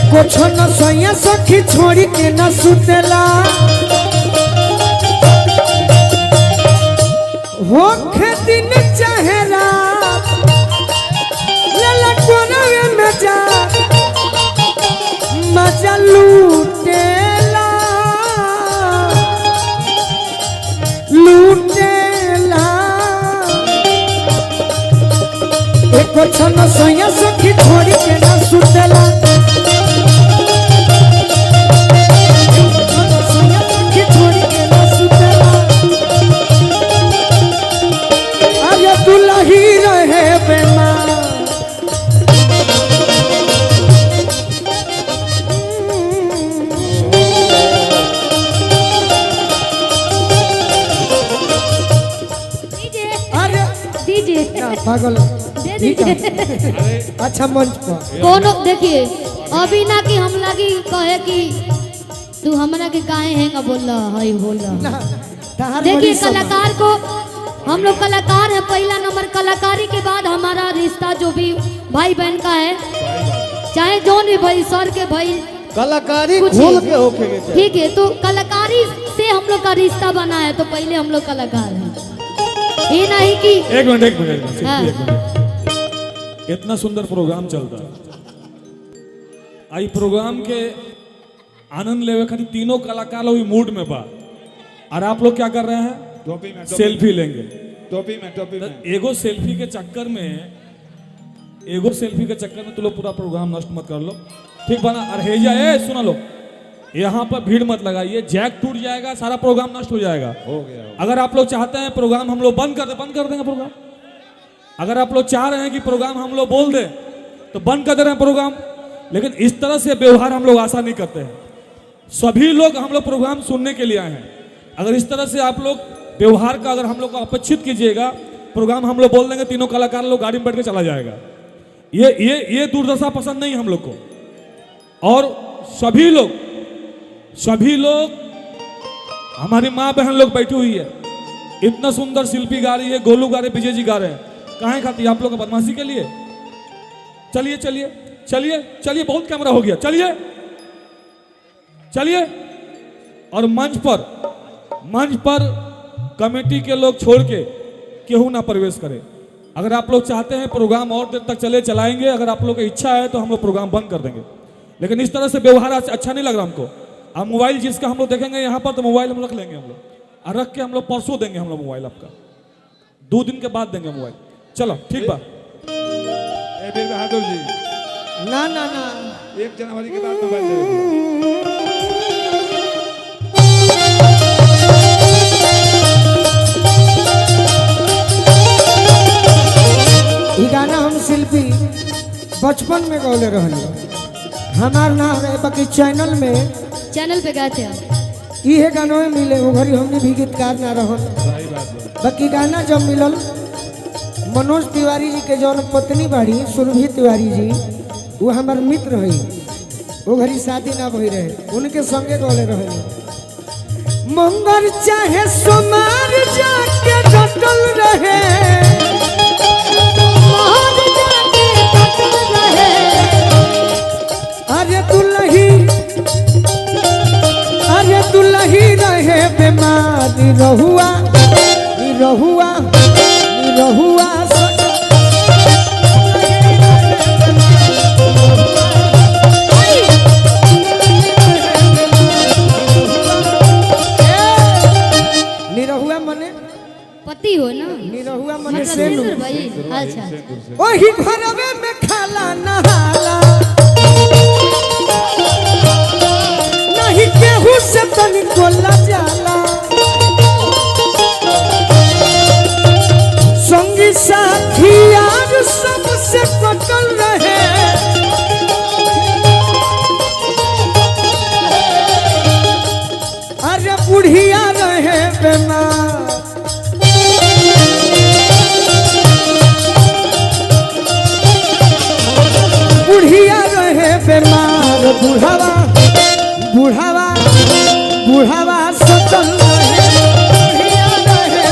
एको छन सैया सखी छोड़ी के न सुतेला हो दिन चाहे रात लला कोनवे में जा मजा लूटेला लूटेला एको छन सैया सखी छोड़ी के न सुतेला दुल्ही रहे बेमार दीजिए पागल दे दीजिए। अच्छा मंच पर कोनो देखिए अभी ना कि हम लगी कहे कि तू हमरा के काहे हैंगा बोल रहा है बोल रहा देखिए कलाकार को हम लोग कलाकार है पहला नंबर कलाकारी के बाद हमारा रिश्ता जो भी भाई बहन का है चाहे जो भी भाई सर के भाई कलाकारी खोल के होके ठीक है तो कलाकारी से हम लोग का रिश्ता बना है तो पहले हम लोग कलाकार हैं ये नहीं कि एक मिनट इतना सुंदर प्रोग्राम चलता आई प्रोग्राम के आनंद लेवे खातिर तीनों कलाकार लोग मूड में बा और आप लोग क्या कर रहे हैं सेल्फी लेंगे टोपी में एगो सेल्फी के चक्कर में तुम लोग पूरा प्रोग्राम नष्ट मत कर लो ठीक बना अरहेजा सुना लो यहाँ पर भीड़ मत लगाइए जैक टूट जाएगा सारा प्रोग्राम नष्ट हो जाएगा हो गया अगर आप लोग चाहते हैं प्रोग्राम हम लोग बंद कर देंगे प्रोग्राम अगर आप लोग चाह रहे हैं कि प्रोग्राम हम लोग बोल दें तो बंद कर दे रहे हैं प्रोग्राम लेकिन इस तरह से व्यवहार हम लोग आशा नहीं करते हैं सभी लोग हम लोग प्रोग्राम सुनने के लिए आए हैं अगर इस तरह से आप लोग व्यवहार का अगर हम लोग को अपेक्षित कीजिएगा प्रोग्राम हम लोग बोल देंगे तीनों कलाकार लोग गाड़ी में बैठ के चला जाएगा ये दुर्दशा पसंद नहीं हम लोग को और सभी लोग हमारी माँ बहन लोग बैठी हुई है इतना सुंदर शिल्पी गा रही है गोलू गा रहे विजय जी गा रहे हैं काहे खाती आप लोग का बदमाशी के लिए चलिए बहुत कैमरा हो गया चलिए और मंच पर कमेटी के लोग छोड़ के केहू ना प्रवेश करे अगर आप लोग चाहते हैं प्रोग्राम और देर तक चलाएंगे अगर आप लोग की इच्छा है तो हम लोग प्रोग्राम बंद कर देंगे लेकिन इस तरह से व्यवहार अच्छा नहीं लग रहा हमको अब मोबाइल जिसका हम लोग देखेंगे यहाँ पर तो मोबाइल हम रख लेंगे हम लोग और रख के हम लोग परसों देंगे हम लोग मोबाइल आपका 2 दिन के बाद देंगे मोबाइल चलो ठीक बा वीर बहादुर जी ना 1 जनवरी के बाद मोबाइल दे गाना हम शिल्पी बचपन में गौले रहनी हमार नाम है बाकी चैनल पे गए थे ये गाना में मिले वो घड़ी हमने भी गीतकार ना रहो बाकी गाना जब मिलल मनोज तिवारी जी के जौन पत्नी बाड़ी सुरभि तिवारी जी वो हमार मित्र है वो घड़ी शादी ना भई रहे उनके संगे गौले रहे मंगल चाहे सोमार जाके डटल रहे अरे दुल्ही रहे बेमारी रहुआ निरहुआ मने पति हो ना निरहुआ मने से भाई अच्छा वही घरवे में खाला नहाला नहीं केहू से तनिको जाला संगी साथी यार सबसे कटल रहे अरे बुढ़िया रहे बेमार बुढ़िया रहे बेमार बुढ़ावा सटल रहे बुढ़िया रहे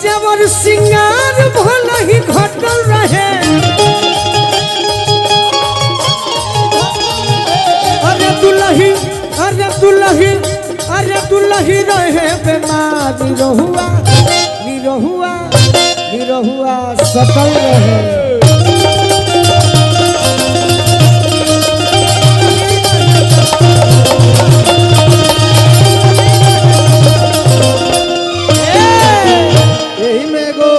जबर सिंगार भल ही घटल रहे अरे दुलही अरे दुलही अरे दुलही रहे बेमार निरहुआ निरहुआ निरहुआ सकल रहे यही में एगो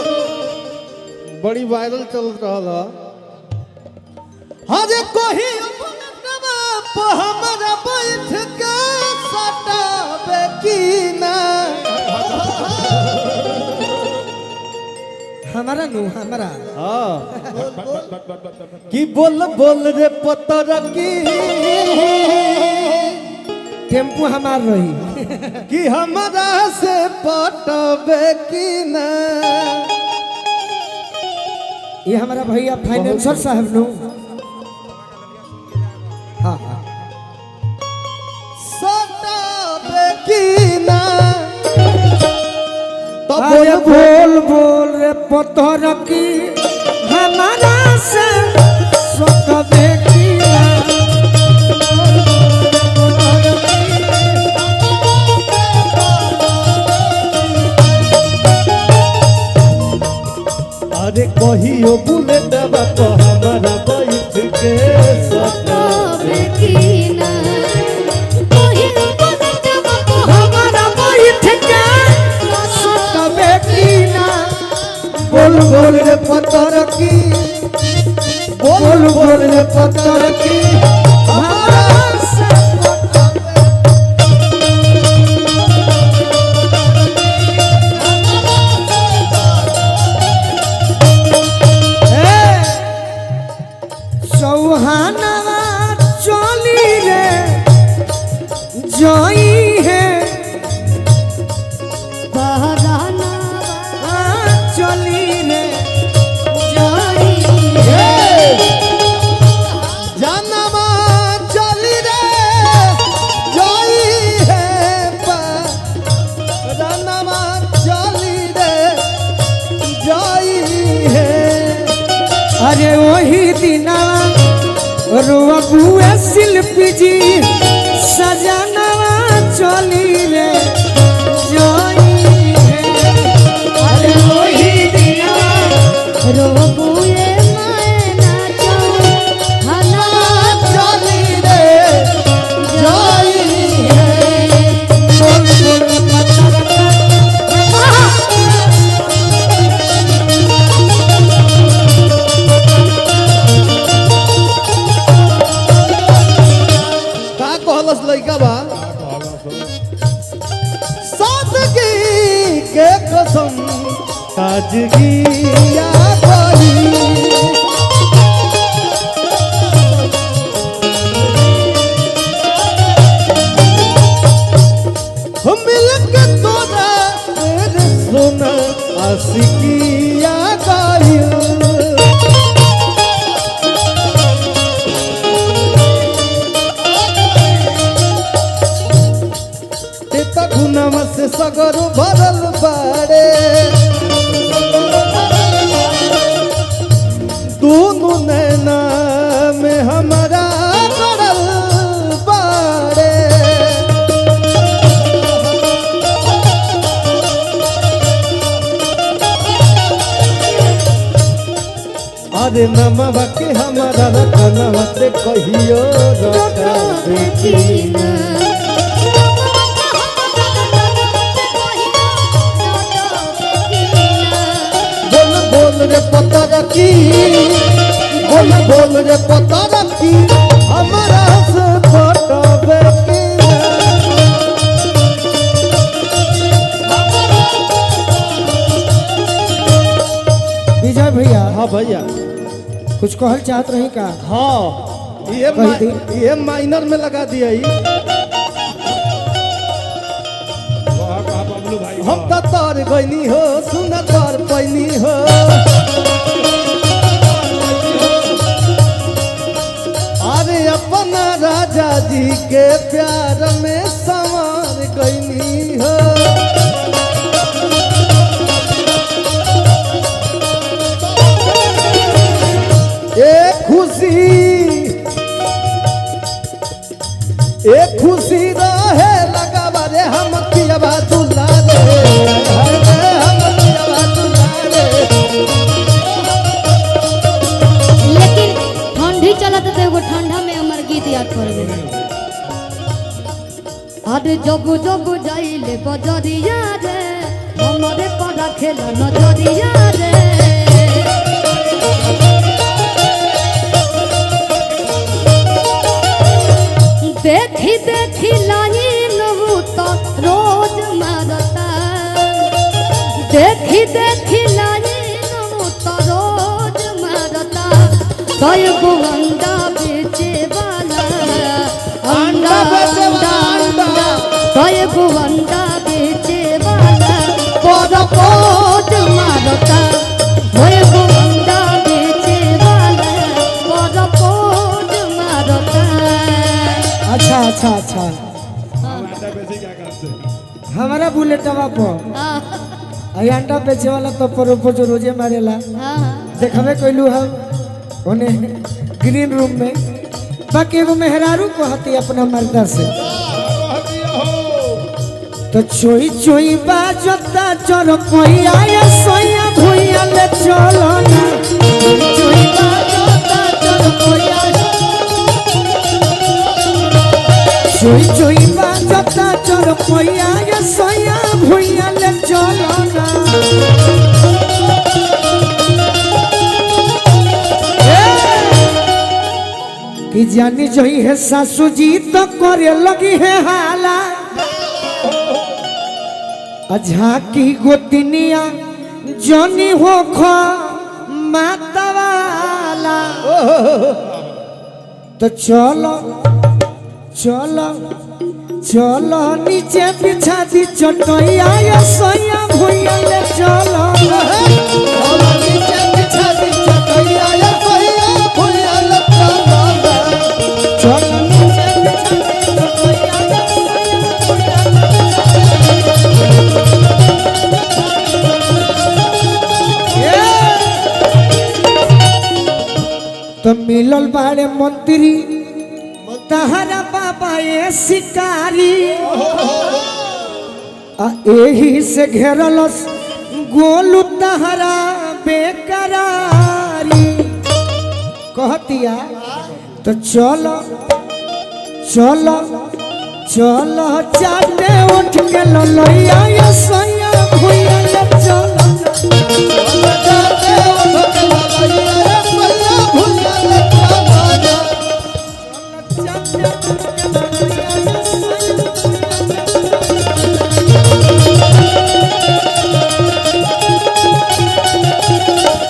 बड़ी वायरल चल रहा हाँ जे कोही हमरा बैठ के सटावे की ना हमारा नु हमारा हाँ कि बोल बोल रे पतर की टेम्पू हमार रही कि हमरा से पटवे की ना ये हमारा भैया फाइनेंसर साहब नु हाँ हाँ सटावे की ना तो अरे बोल बोल रे पत्थर की हमारा से सटवे की ना। अरे कहियो बुलेट बाप हमारा बैठ के सटावे हमारा बैठ के सटवे की ना। बोल बोल रे पत्थर की बोल बोल रे पत्थर की हमारा से चौहानवा चली रे जई है चली रे जई जानवा चली रे जई है जानवा चली रे जई है अरे वही दिना रुआ शिल्पी जी सजनवा चली रे जई है अरे वही दिना चली रे जई है बोल बोल पत्थर का कहलस लइका बा सादगी के कसम ताजगी या गई हम मिल के तोरा मेरे सोना आशिकी या गई गुनामा से सगर भरल बाड़े दोनों नैना में हमारा गड़ल बाड़े अरे नमवा के हमारा रखनवा से कहियो रखा बोल रे पता रखी बोल रे पता रखी हमारा से पटवे की विजय भैया हाँ भैया कुछ कहल चाहत रही का हाँ ये माइनर में लगा दिया बबलू भाई हम तो तार गईनी हो सुन तार पैनी हो अरे अपना राजा जी के प्यार में संवार गईनी हो जब जब जाइले बजरिया रे हमरे पड़ा खेला नजरिया रे देखी देखी लाइन तो रोज मारता देखी देखी लाइन तो रोज मारता कई गो अंडा बेचे वाला अंडा अंडा कई गो अंडा बेचे वाला पोद पोद मारता कई गो अंडा बेचे वाला पोद पोद मारता। अच्छा अच्छा अच्छा अंडा बेचे क्या काम से हमारा बुलेटवा पर अंडा बेचे वाला तो पर जो रोजे मारेला देखबे कोइलू हम ओने ग्रीन रूम में बाकी एगो मेहरारू कहती अपना मर्दा से तो चोई चोई बाजता चोर कोई आया सोया भुइया ले चलो ना चोई बाजता चोर कोई आया चोई चोई बाजता चोर कोई आया सोया भुइया ले चलो ना कि जानी जोई है सासू जी तो करे लगी है हाला झाकी गोतिनिया जोनी हो खो मातावाला तो चलो चलो चलो नीचे बिछा दी चटैया या सोया भुइया ले चलो नीचे बिछा दी चटैया या सोया भुइया ले चलो चलो नीचे बिछा दी चटैया या सोया भुइया तो मिलल बाड़े मंत्री तहरा बाबा ये शिकारी एही से घेरलस गोलू तहरा बेकरारी कहतिया तो चलो चलो चलो चाटे उठ के ललैया या सोया भुइया ले चलो चाटे उठ के ललैया या सोया भुइया ले चलो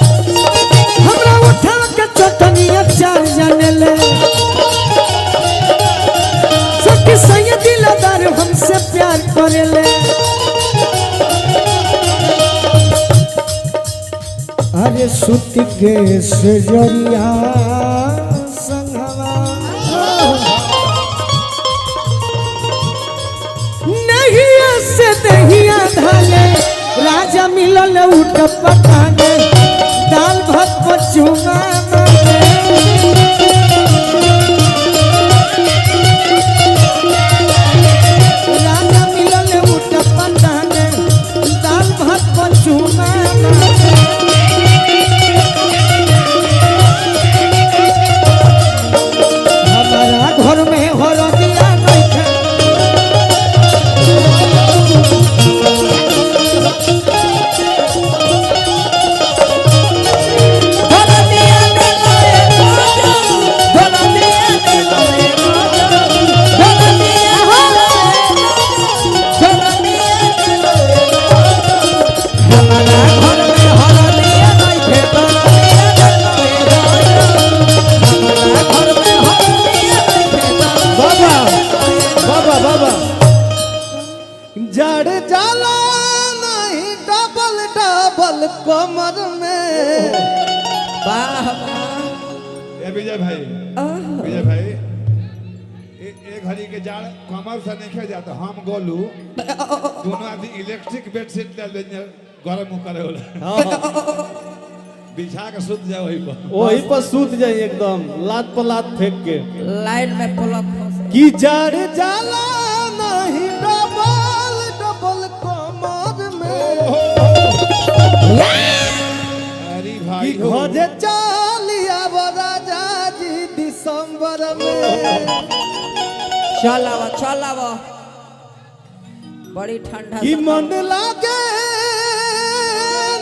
हमरा उठा के चटनिया चार जाने ले सखी सैया दिलदार हमसे प्यार करे ले अरे सुत के सजरिया संगवा नहीं से दहिया धाले राजा मिलल उठ पटाने दाल भात पचुमा राजा मिलल उठ पटाने दाल भात पचुमा हमारा घर में हरदिया नहीं थे जड़ जाला नहीं डबल डबल कमर में ए विजय भाई एक घड़ी के जाड़ कमर से नहीं खे जाता हम गोलू दोनों आदमी इलेक्ट्रिक बेडशीट ले गरम करे होला बिछा के सूत जाए वही पर सूत जाए एकदम लात पर लात फेंक के लाइन में पुलअप कि जड़ जाला नहीं डबल डबल कमर में अरे भाई खोजे चालिया राजा जी दिसंबर में चलावा बड़ी ठंडा कि मन लागे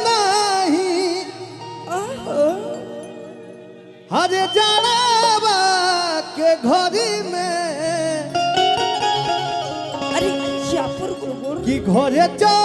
नहीं हरे जाड़ावा के घरी में अरे चापुर गुड़ कि घरे जा